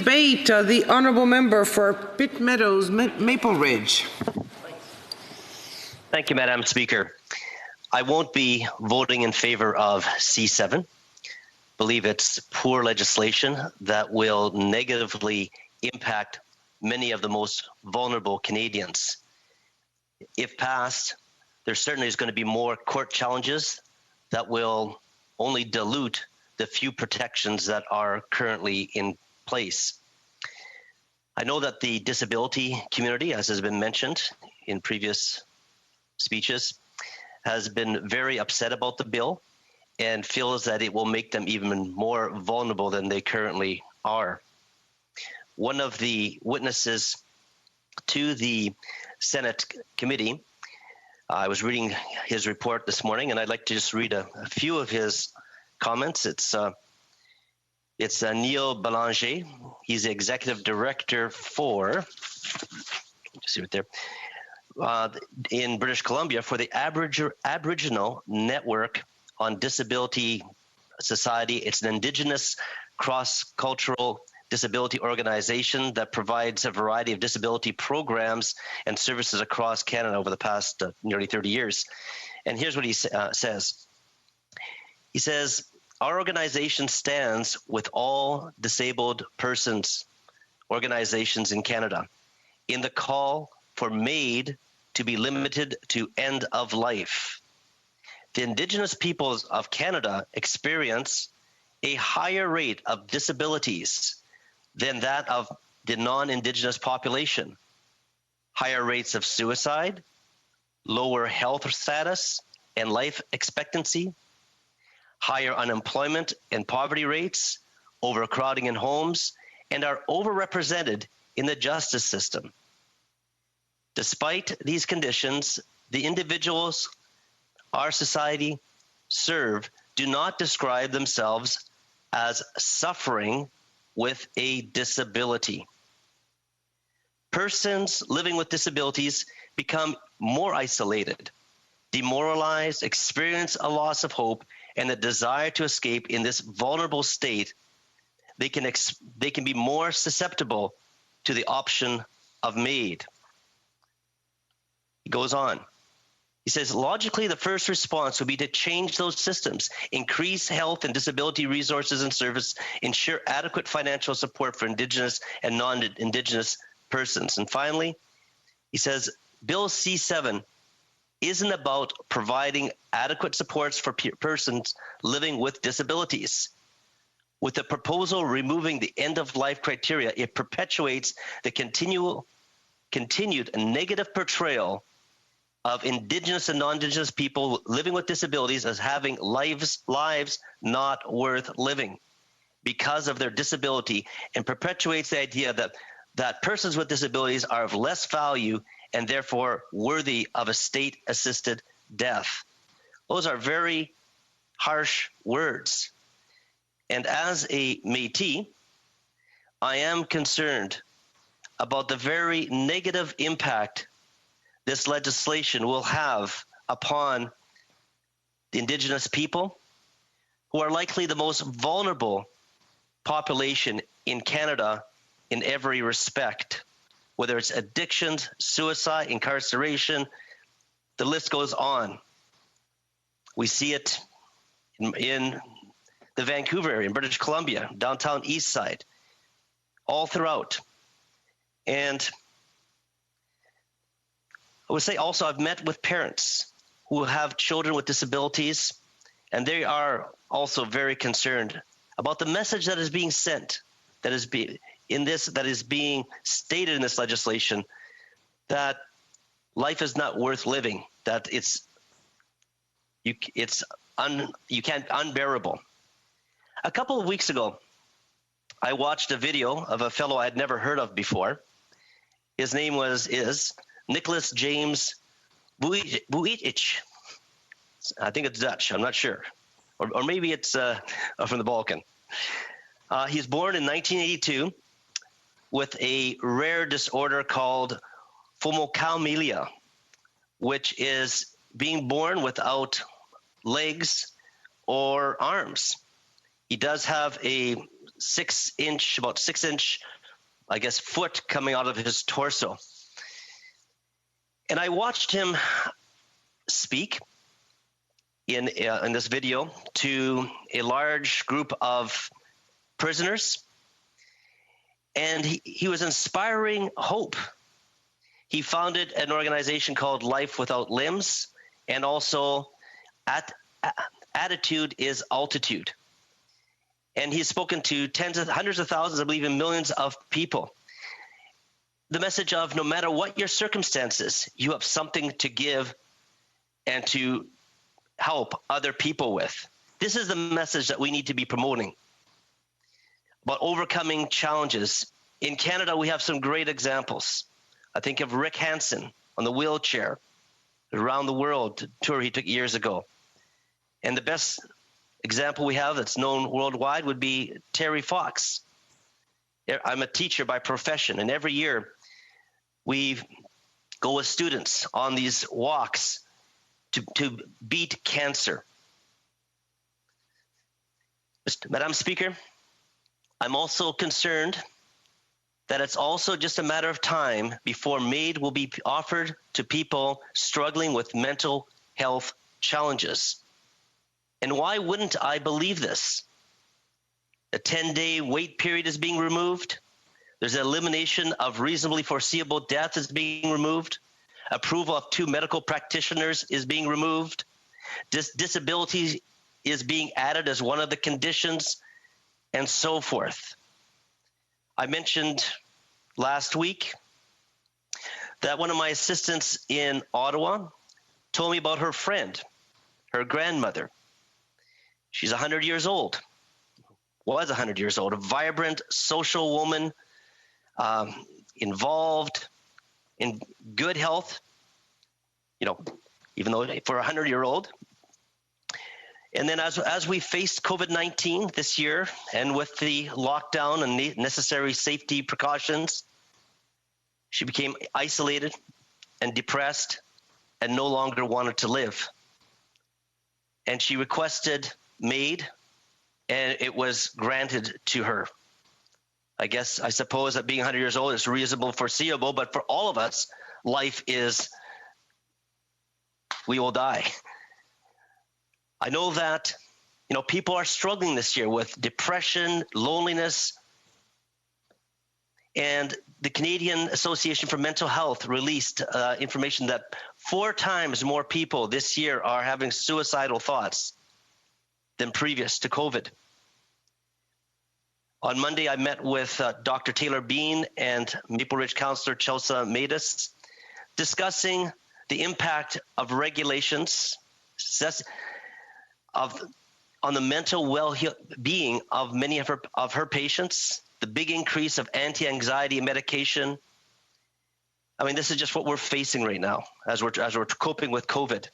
Debate, the honourable member for Pitt Meadows, Maple Ridge. Thank you, Madam Speaker. I won't be voting in favour of C7. Believe it's poor legislation that will negatively impact many of the most vulnerable Canadians. If passed, there certainly is going to be more court challenges that will only dilute the few protections that are currently in place. I know that the disability community, as has been mentioned in previous speeches, has been very upset about the bill and feels that it will make them even more vulnerable than they currently are. One of the witnesses to the Senate committee, I was reading his report this morning, and I'd like to just read a few of his comments. It's Neil Belanger. He's the executive director for, just see right there, in British Columbia for the Aboriginal Network on Disability Society. It's an indigenous cross-cultural disability organization that provides a variety of disability programs and services across Canada over the past nearly 30 years. And here's what he says. He says, our organization stands with all disabled persons organizations in Canada in the call for MAID to be limited to end of life. The Indigenous peoples of Canada experience a higher rate of disabilities than that of the non-Indigenous population, higher rates of suicide, lower health status and life expectancy, higher unemployment and poverty rates, overcrowding in homes, and are overrepresented in the justice system. Despite these conditions, the individuals our society serve do not describe themselves as suffering with a disability. Persons living with disabilities become more isolated, demoralized, experience a loss of hope, and a desire to escape. In this vulnerable state, they can be more susceptible to the option of MAID. He goes on. He says, logically, the first response would be to change those systems, increase health and disability resources and service, ensure adequate financial support for Indigenous and non-Indigenous persons. And finally, he says, Bill C7 isn't about providing adequate supports for persons living with disabilities. With the proposal removing the end-of-life criteria, it perpetuates the continued negative portrayal of Indigenous and non-Indigenous people living with disabilities as having lives not worth living because of their disability, and perpetuates the idea that persons with disabilities are of less value and therefore worthy of a state-assisted death. Those are very harsh words. And as a Métis, I am concerned about the very negative impact this legislation will have upon the Indigenous people, who are likely the most vulnerable population in Canada in every respect, whether it's addictions, suicide, incarceration, the list goes on. We see it in the Vancouver area, in British Columbia, downtown East Side, all throughout. And I would say also I've met with parents who have children with disabilities, and they are also very concerned about the message that is being sent, that is being stated in this legislation, that life is not worth living, that you can't unbearable. A couple of weeks ago, I watched a video of a fellow I'd never heard of before. His name is Nicholas James Vujicic. I think it's Dutch, I'm not sure. Or maybe it's from the Balkan. He's born in 1982 with a rare disorder called phomocylia, which is being born without legs or arms. He does have a about 6-inch, I guess, foot coming out of his torso. And I watched him speak in this video to a large group of prisoners, and he was inspiring hope. He founded an organization called Life Without Limbs, and also Attitude is Altitude. And he's spoken to hundreds of thousands, I believe, and millions of people. The message of no matter what your circumstances, you have something to give and to help other people with. This is the message that we need to be promoting about overcoming challenges. In Canada, we have some great examples. I think of Rick Hansen on the wheelchair around the world tour he took years ago. And the best example we have that's known worldwide would be Terry Fox. I'm a teacher by profession, and every year we go with students on these walks to beat cancer. Madam Speaker, I'm also concerned that it's also just a matter of time before MAID will be offered to people struggling with mental health challenges. And why wouldn't I believe this? A 10-day wait period is being removed. There's an elimination of reasonably foreseeable death is being removed. Approval of 2 medical practitioners is being removed. Disability is being added as one of the conditions, and so forth. I mentioned last week that one of my assistants in Ottawa told me about her friend, her grandmother. She's 100 years old, was 100 years old, a vibrant social woman, involved in good health, even though for a 100-year-old. And then as we faced COVID-19 this year, and with the lockdown and necessary safety precautions, she became isolated and depressed and no longer wanted to live. And she requested MAID, and it was granted to her. I suppose that being 100 years old is reasonable, foreseeable, but for all of us, life is, we will die. I know that, people are struggling this year with depression, loneliness, and the Canadian Association for Mental Health released information that 4 times more people this year are having suicidal thoughts than previous to COVID. On Monday, I met with Dr. Taylor Bean and Maple Ridge Councillor Chelsea Maidis, discussing the impact of regulations on the mental well-being of many of her patients, the big increase of anti-anxiety medication. I mean, this is just what we're facing right now as we're coping with COVID.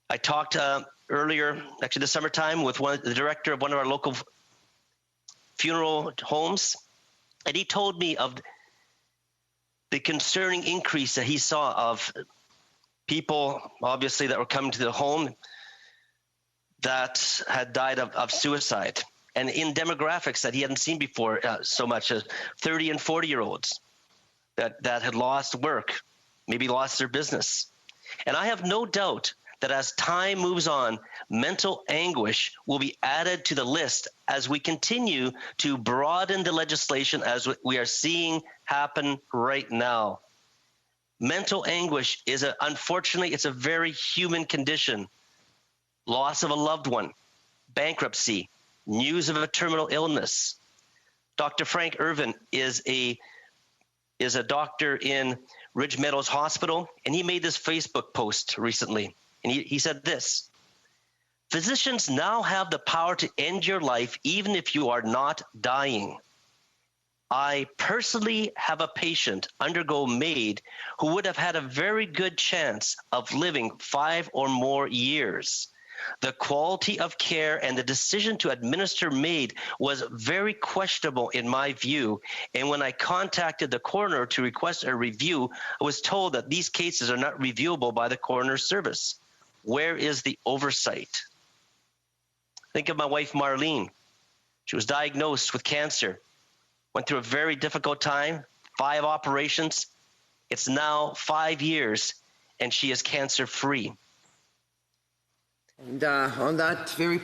I talked earlier, actually this summertime, with the director of one of our local funeral homes, and he told me of the concerning increase that he saw of people, obviously, that were coming to the home that had died of suicide, and in demographics that he hadn't seen before so much as 30 and 40-year-olds that had lost work, maybe lost their business. And I have no doubt that as time moves on, mental anguish will be added to the list as we continue to broaden the legislation as we are seeing happen right now. Mental anguish is unfortunately, it's a very human condition. Loss of a loved one, bankruptcy, news of a terminal illness. Dr. Frank Irvin is a doctor in Ridge Meadows Hospital, and he made this Facebook post recently. And he said this: physicians now have the power to end your life even if you are not dying. I personally have a patient undergo MAID who would have had a very good chance of living 5 or more years. The quality of care and the decision to administer MAID was very questionable in my view, and when I contacted the coroner to request a review, I was told that these cases are not reviewable by the coroner's service. Where is the oversight? Think of my wife Marlene. She was diagnosed with cancer, went through a very difficult time, 5 operations. It's now 5 years, and she is cancer-free. And on that very